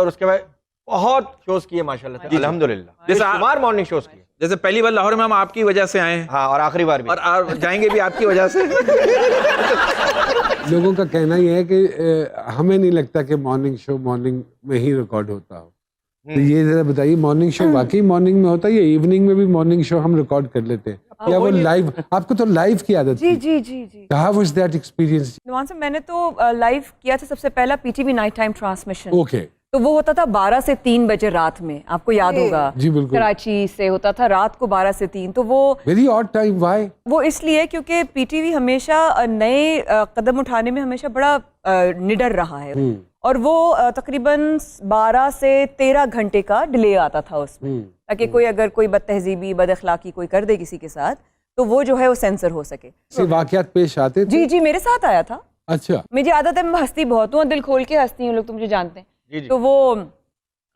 और उसके बाद बहुत शोज किए माशाल्लाह से, अल्हम्दुलिल्लाह। जैसे कुमार मॉर्निंग शोज किए, जैसे पहली बार लाहौर में हम आपकी वजह से आए हैं, हाँ, और आखिरी बार भी, और जाएंगे भी आपकी वजह से। लोगों का कहना यह है कि हमें नहीं लगता कि मॉर्निंग शो मॉर्निंग में ही रिकॉर्ड होता हो। तो ये जरा बताइए, मॉर्निंग शो वाकई मॉर्निंग में होता है या इवनिंग में भी मॉर्निंग शो हम रिकॉर्ड कर लेते हैं, या वो लाइव? आपको तो लाइव की आदत जी थी। जी जी जी। How was that experience? Numan साहब, मैंने तो लाइव किया था सबसे पहला PTV night time transmission. Okay, तो वो होता था 12 से 3 बजे रात में, आपको याद होगा। जी बिल्कुल। कराची से होता था रात को 12 से 3। तो वो वेरी ऑड टाइम, व्हाई? वो इसलिए क्योंकि पीटीवी हमेशा नए कदम उठाने में हमेशा बड़ा निडर रहा है, और वो तकरीबन 12 से 13 घंटे का डिले आता था उसमें, ताकि कोई अगर कोई बदतहजीबी बद अखलाकी कोई कर दे किसी के साथ, तो वो जो है वो सेंसर हो सके। से वाकयात पेश आते थे? जी जी, मेरे साथ आया था। अच्छा। मुझे आदत है, मैं हंसती बहुत हूँ, दिल खोल के हंसती हूँ, लोग तो मुझे जानते हैं। जी जी। तो वो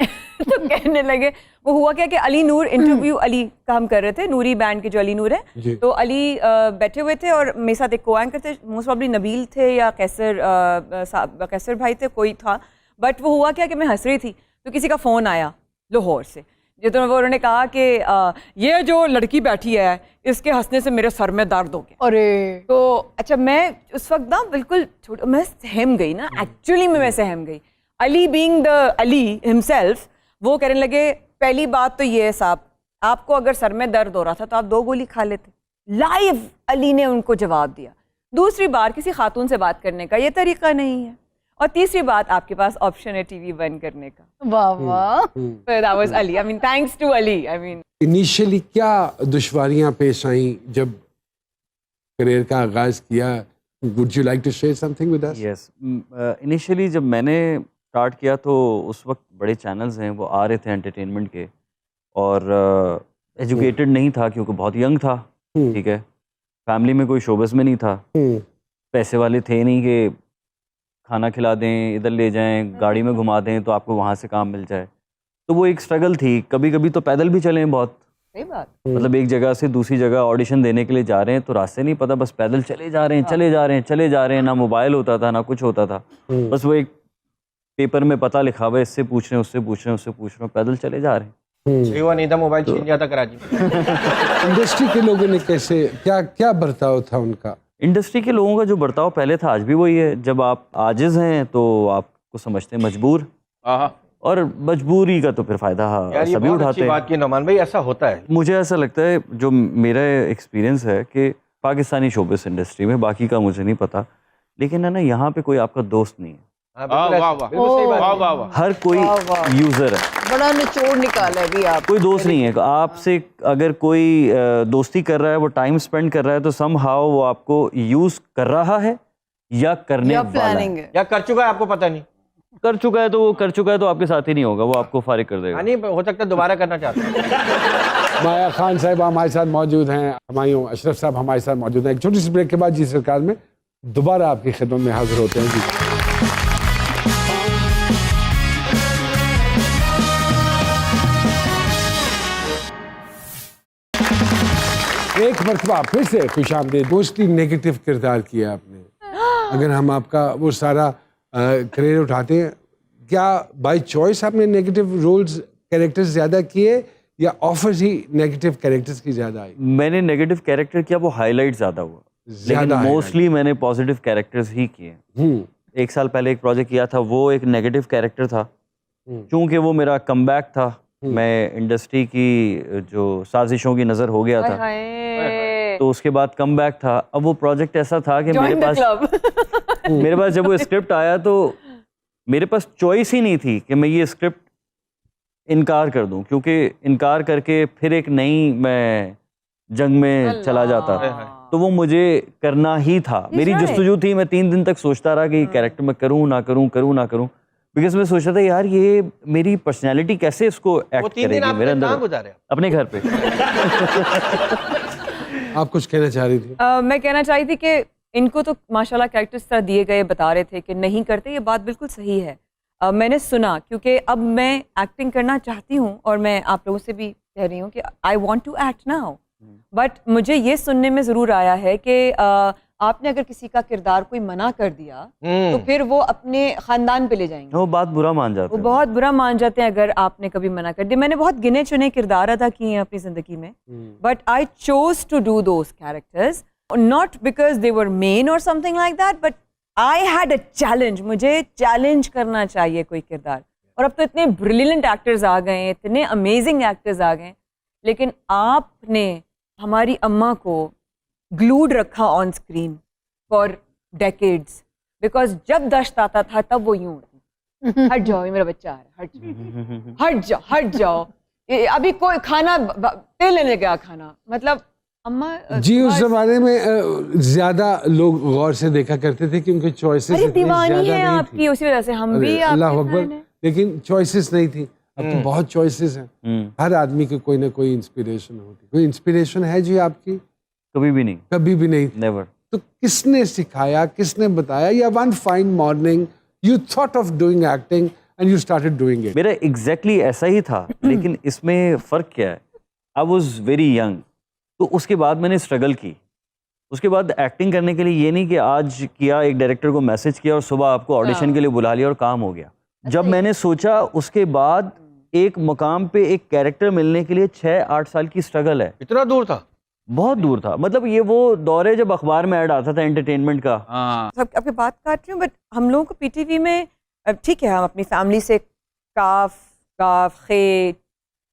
तो कहने लगे, वो हुआ क्या कि अली नूर इंटरव्यू, अली का हम कर रहे थे, नूरी बैंड के जो अली नूर जी। है, तो अली बैठे हुए थे और मेरे साथ एक को एंकर थे, मोस्ट प्रॉब्ली नबील थे या कैसर भाई थे, कोई था। बट वो हुआ क्या कि मैं हंस रही थी, तो किसी का फ़ोन आया लाहौर से, जो तो वो उन्होंने कहा कि ये जो लड़की बैठी है इसके हंसने से मेरे सर में दर्द हो गया। अरे तो अच्छा, मैं उस वक्त ना बिल्कुल मैं सहम गई ना, एक्चुअली में मैं सहम गई। Ali being the Ali himself, वो कहने लगे, पहली बात तो ये है साहब, आपको अगर सर में दर्द हो रहा था तो आप 2 गोली खा लेते। लाइव अली ने उनको जवाब दिया। दूसरी बार, किसी खातून से बात करने का ये तरीका नहीं है, और तीसरी बात, आपके पास ऑप्शन है टीवी बंद करने का। वाह वाह। That was Ali. I mean, thanks to Ali. I mean, initially क्या दुश्वारियां पेश आई जब करियर का आगाज किया? Would you like to share something with us? Yes, initially जब मैंने स्टार्ट किया तो उस वक्त बड़े चैनल्स हैं वो आ रहे थे एंटरटेनमेंट के, और एजुकेटेड नहीं था क्योंकि बहुत यंग था, ठीक है, फैमिली में कोई शोबिज़ में नहीं था, पैसे वाले थे नहीं कि खाना खिला दें, इधर ले जाएं, गाड़ी में घुमा दें तो आपको वहाँ से काम मिल जाए। तो वो एक स्ट्रगल थी। कभी कभी तो पैदल भी चलें, बहुत सही बात। मतलब एक जगह से दूसरी जगह ऑडिशन देने के लिए जा रहे हैं तो रास्ते नहीं पता, बस पैदल चले जा रहे हैं, चले जा रहे हैं, चले जा रहे हैं। ना मोबाइल होता था ना कुछ होता था, बस वो एक पेपर में पता लिखा हुआ है, इससे पूछ रहे हैं, उससे पूछ रहे हैं, उससे पूछ रहे हैं, पैदल चले जा रहे हैं। सही हुआ नहीं था, मोबाइल छीन जाता कराची में। इंडस्ट्री के लोगों ने कैसे, क्या क्या बर्ताव था उनका? इंडस्ट्री के लोगों का जो बर्ताव पहले था आज भी वही है। जब आप आजिज़ हैं तो आपको समझते हैं मजबूर, और मजबूरी का तो फिर फ़ायदा सभी उठाते हैं। बात की नौमान भाई, ऐसा होता है। मुझे ऐसा लगता है, जो मेरा एक्सपीरियंस है कि पाकिस्तानी शोबिस इंडस्ट्री में, बाकी का मुझे नहीं पता, लेकिन है ना, यहाँ पे कोई आपका दोस्त नहीं है। हर कोई यूज़र है। बड़ा निचोड़ निकाला है भी आप। कोई दोस्त नहीं है आपसे। अगर कोई दोस्ती कर रहा है, वो टाइम स्पेंड कर रहा है, तो समहाउ वो आपको यूज़ कर रहा है या करने वाला है, या कर चुका है, आपको पता नहीं। कर चुका है तो वो कर चुका है, तो आपके साथ ही नहीं होगा, वो आपको फारिग कर देगा। नहीं, हो सकता है दोबारा करना चाहता है। माया खान साहब हमारे साथ मौजूद हैं, हमायूं अशरफ साहब हमारे साथ मौजूद हैं। एक छोटी सी ब्रेक के बाद जी सरकार में दोबारा आपकी खिदमत में हाजिर होते हैं जी। एक मरतबा फिर से खुशामदीद। मोस्टली नेगेटिव किरदार किया आपने। अगर हम आपका वो सारा करियर उठाते हैं, क्या बाय चॉइस आपने नेगेटिव रोल्स कैरेक्टर्स ज़्यादा किए या ऑफर्स ही नेगेटिव कैरेक्टर्स की ज़्यादा आई? मैंने नेगेटिव कैरेक्टर किया, वो हाईलाइट ज़्यादा हुआ, लेकिन मोस्टली मैंने पॉजिटिव कैरेक्टर्स ही किए। 1 साल पहले एक प्रोजेक्ट किया था, वो एक नेगेटिव कैरेक्टर था, चूँकि वो मेरा कमबैक था। मैं इंडस्ट्री की जो साजिशों की नज़र हो गया था, तो उसके बाद कमबैक था। अब वो प्रोजेक्ट ऐसा था कि मेरे पास जब वो स्क्रिप्ट आया तो मेरे पास चॉइस ही नहीं थी कि मैं ये स्क्रिप्ट इनकार कर दूं, क्योंकि इनकार करके फिर एक नई मैं जंग में चला जाता, तो वो मुझे करना ही था। मेरी जस्तजू थी, मैं 3 दिन तक सोचता रहा कि ये कैरेक्टर मैं करूं ना करूं, करूं ना करूं, बिकॉज मैं सोचता था यार ये मेरी पर्सनैलिटी कैसे इसको एक्ट करेगी मेरे अंदर, अपने घर पे। आप कुछ कहना चाह रही थी? मैं कहना चाह रही थी कि इनको तो माशाल्लाह कैरेक्टर्स तरह दिए गए, बता रहे थे कि नहीं करते, ये बात बिल्कुल सही है। मैंने सुना, क्योंकि अब मैं एक्टिंग करना चाहती हूँ और मैं आप लोगों से भी कह रही हूँ कि I want to act now, but मुझे ये सुनने में ज़रूर आया है कि आपने अगर किसी का किरदार कोई मना कर दिया तो फिर वो अपने खानदान पे ले जाएंगे, वो बात बुरा मान जाते वो हैं। बहुत बुरा मान जाते हैं अगर आपने कभी मना कर दिया। मैंने बहुत गिने चुने किरदार अदा किए हैं अपनी जिंदगी में, but I chose to do those characters not because they were men और something like that, but I had a challenge. मुझे चैलेंज करना चाहिए कोई किरदार। और अब तो इतने ब्रिलियंट एक्टर्स आ गए हैं, इतने अमेजिंग एक्टर्स आ गए, लेकिन आपने हमारी अम्मा को ग्लूड रखा on screen for decades, because जब दश्त आता था तब वो यूं होती, हट जाओ ये मेरा बच्चा आ रहा है, हट जाओ हट जाओ हट जाओ, अभी कोई खाना तेल लेने गया खाना, मतलब अम्मा जी उस जमाने में ज्यादा लोग गौर से देखा करते थे क्योंकि चॉइसेस अरे दीवानी है आपकी, उसी वजह से हम भी अल्लाह आपके अकबर, लेकिन चॉइसेस नहीं थी। अब तो बहुत चॉइसेस हैं, हर आदमी की कोई ना कोई इंस्पिरेशन होती। कोई इंस्पिरेशन है जी आपकी? कभी भी नहीं, कभी भी नहीं। नेवर। तो किसने सिखाया, किसने बताया, या one fine morning you thought of doing acting and you started doing it? मेरा एग्जैक्टली ऐसा ही था, लेकिन इसमें फ़र्क क्या है, आई वॉज वेरी यंग, तो उसके बाद मैंने स्ट्रगल की। उसके बाद एक्टिंग करने के लिए ये नहीं कि आज किया, एक डायरेक्टर को मैसेज किया और सुबह आपको ऑडिशन के लिए बुला लिया और काम हो गया। जब मैंने सोचा, उसके बाद एक मुकाम पे एक कैरेक्टर मिलने के लिए 6-8 साल की स्ट्रगल है। इतना दूर था? बहुत दूर था, मतलब ये वो दौर है जब अखबार में ऐड आता था एंटरटेनमेंट का। हाँ। सब आपकी बात काट रही हूँ, बट हम लोगों को पीटीवी में ठीक है, हम अपनी फैमिली से काफ काफ खे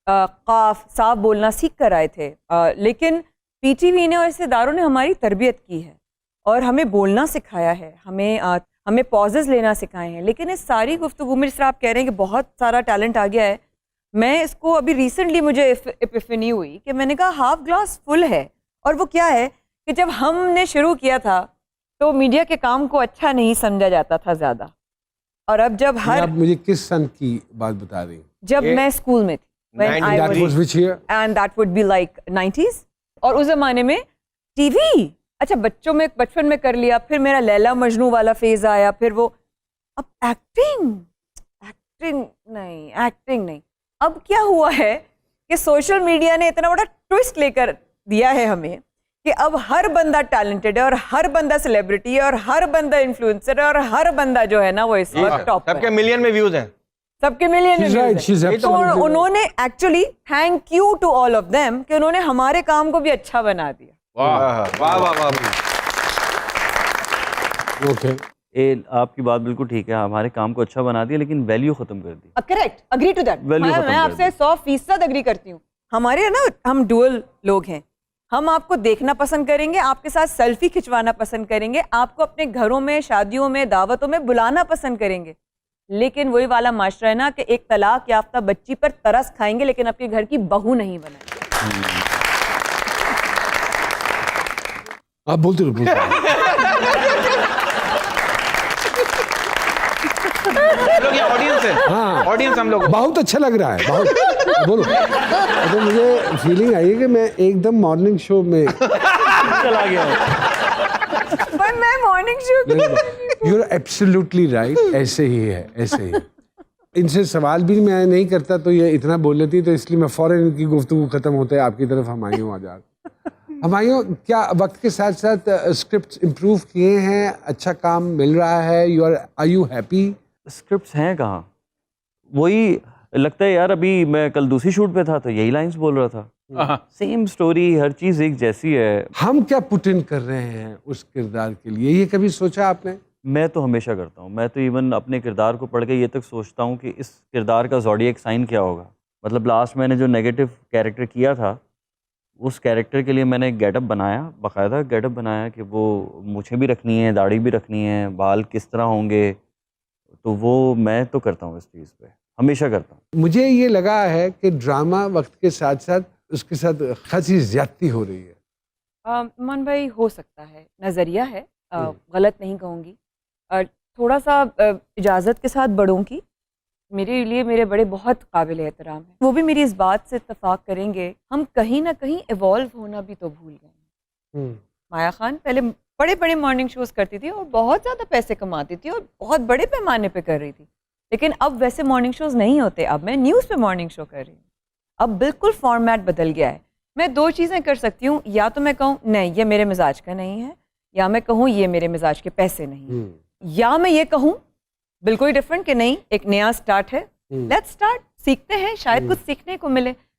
काफ साफ बोलना सीख कर आए थे, लेकिन पीटीवी ने और ऐसे इदारों ने हमारी तरबियत की है और हमें बोलना सिखाया है, हमें पॉजेस लेना सिखाए हैं। लेकिन इस सारी गुफ्तगू में जिस तरह आप कह रहे हैं कि बहुत सारा टैलेंट आ गया है, मैं इसको अभी रिसेंटली मुझे एपिफनी हुई कि मैंने कहा हाफ ग्लास फुल है। और वो क्या है कि जब हमने शुरू किया था तो मीडिया के काम को अच्छा नहीं समझा जाता था ज़्यादा, और अब जब आप मुझे किस सन की बात बता रही हैं? जब मैं स्कूल में थी, when I That was which year? and that would be like 90s, और उस जमाने में टीवी अच्छा बच्चों में बचपन में कर लिया, फिर मेरा लैला मजनू वाला फेज आया, फिर वो अब एक्टिंग नहीं। अब क्या हुआ है कि सोशल मीडिया ने इतना बड़ा ट्विस्ट लेकर दिया है हमें कि अब हर बंदा टैलेंटेड है और हर बंदा सेलिब्रिटी है और हर बंदा इन्फ्लुएंसर है और हर बंदा जो है ना वो इस वक्त टॉप सबके मिलियन में व्यूज हैं, सबके मिलियन She's right, she's तो absolutely right. उन्होंने actually thank you to all of them कि उन्होंने हमारे काम को भी अच्छा बना दिया। वाह वाह वाह वाह। Okay. आपकी बात बिल्कुल ठीक है, हमारे काम को अच्छा बना दिया लेकिन वैल्यू खत्म कर दी। Correct, agree to that. Value खत्म मैं कर आपसे 100% अग्री करती हूँ। हमारे ना हम डुअल लोग हैं, हम आपको देखना पसंद करेंगे, आपके साथ सेल्फी खिंचवाना पसंद करेंगे, आपको अपने घरों में, शादियों में, दावतों में बुलाना पसंद करेंगे, लेकिन वही वाला माशरा है ना कि एक तलाक याफ्ता बच्ची पर तरस खाएंगे लेकिन आपके घर की बहू नहीं बनाएंगे। आप बोलते रहो, बोलते रहो। हम लोग ये ऑडियंस है, हाँ। ऑडियंस हम लोग। बहुत अच्छा लग रहा है, बहुत। बोलो। तो मुझे फीलिंग आई है कि मैं एकदम मॉर्निंग शो में चला गया। पर मैं morning show you are absolutely right, ऐसे ही है, ऐसे ही। इनसे सवाल भी मैं नहीं करता तो ये इतना बोल लेती, तो इसलिए मैं फौरन इनकी गुफ्तगू खत्म होता है आपकी तरफ हमायूं आ जाता। हमायूं, क्या वक्त के साथ साथ स्क्रिप्ट्स इम्प्रूव किए हैं, अच्छा काम मिल रहा है, आर यू हैप्पी? स्क्रिप्ट्स हैं कहाँ, वही लगता है यार। अभी मैं कल दूसरी शूट पे था तो यही लाइंस बोल रहा था, सेम स्टोरी, हर चीज एक जैसी है। हम क्या पुट इन कर रहे हैं उस किरदार के लिए, ये कभी सोचा आपने? मैं तो हमेशा करता हूँ, मैं तो इवन अपने किरदार को पढ़ के ये तक सोचता हूँ कि इस किरदार का ज़ोडिएक साइन क्या होगा। मतलब लास्ट मैंने जो नेगेटिव कैरेक्टर किया था, उस कैरेक्टर के लिए मैंने एक गेटअप बनाया, बाकायदा गेटअप बनाया कि वो मूछें भी रखनी है, दाढ़ी भी रखनी है, बाल किस तरह होंगे, तो वो मैं तो करता हूँ, इस चीज़ पे हमेशा करता हूँ। मुझे ये लगा है कि ड्रामा वक्त के साथ साथ उसके साथ खासी ज्यादती हो रही है। मन भाई हो सकता है, नज़रिया है, गलत नहीं कहूँगी। थोड़ा सा इजाज़त के साथ बड़ों की, मेरे लिए मेरे बड़े बहुत काबिल एहतराम हैं, वो भी मेरी इस बात से इत्तफाक करेंगे, हम कहीं ना कहीं इवॉल्व होना भी तो भूल गए। माया खान पहले बड़े बड़े मॉर्निंग शोज़ करती थी और बहुत ज़्यादा पैसे कमाती थी और बहुत बड़े पैमाने पे कर रही थी, लेकिन अब वैसे मॉर्निंग शोज़ नहीं होते। अब मैं न्यूज़ पे मॉर्निंग शो कर रही हूँ, अब बिल्कुल फॉर्मेट बदल गया है। मैं दो चीज़ें कर सकती हूँ, या तो मैं कहूँ नहीं ये मेरे मिजाज का नहीं है, या मैं कहूँ ये मेरे मिजाज के पैसे नहीं, या मैं ये कहूँ बिल्कुल डिफरेंट कि नहीं एक नया स्टार्ट है, लेट्स स्टार्ट, सीखते हैं, शायद कुछ सीखने को मिले।